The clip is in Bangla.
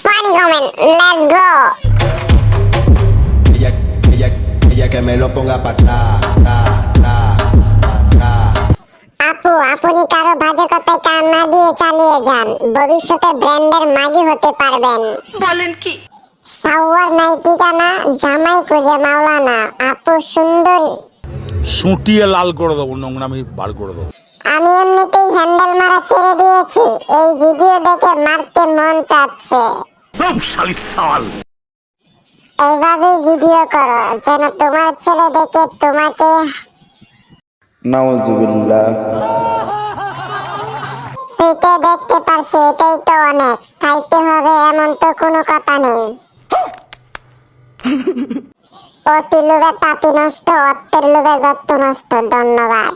funny comment. Let's go. Ella, ella, ella que me lo ponga pa' atrás, atrás, atrás, atrás. আপু আপনি কারো বাজে কথায় কান না দিয়ে চালিয়ে যান, ভবিষ্যতে ব্র্যান্ডের মাগি হতে পারবেন। বলেন কি? শাওয়ার নাই ঠিকানা, জামাই খুঁজে মাওলানা। আপু সুন্দরী। সুটিয়ে লাল করে দেবো, নোংরামি বার করে দেবো। আমি এমনিতেই হ্যান্ডেল মারা ছেড়ে দিয়েছি, এই ভিডিও দেখে মারতে মন চাচ্ছে। এইভাবে ভিডিও করো যেন তোমার ছেলে দেখে তোমাকে নাউজুবিল্লাহ। পেটে দেখতে পারছি, এটাই তো অনেক। খাইতে হবে এমন তো কোনো কথা নেই। অতি লোভে তাঁতি নষ্ট, অর্থের লোভে গর্ত নষ্ট। ধন্যবাদ।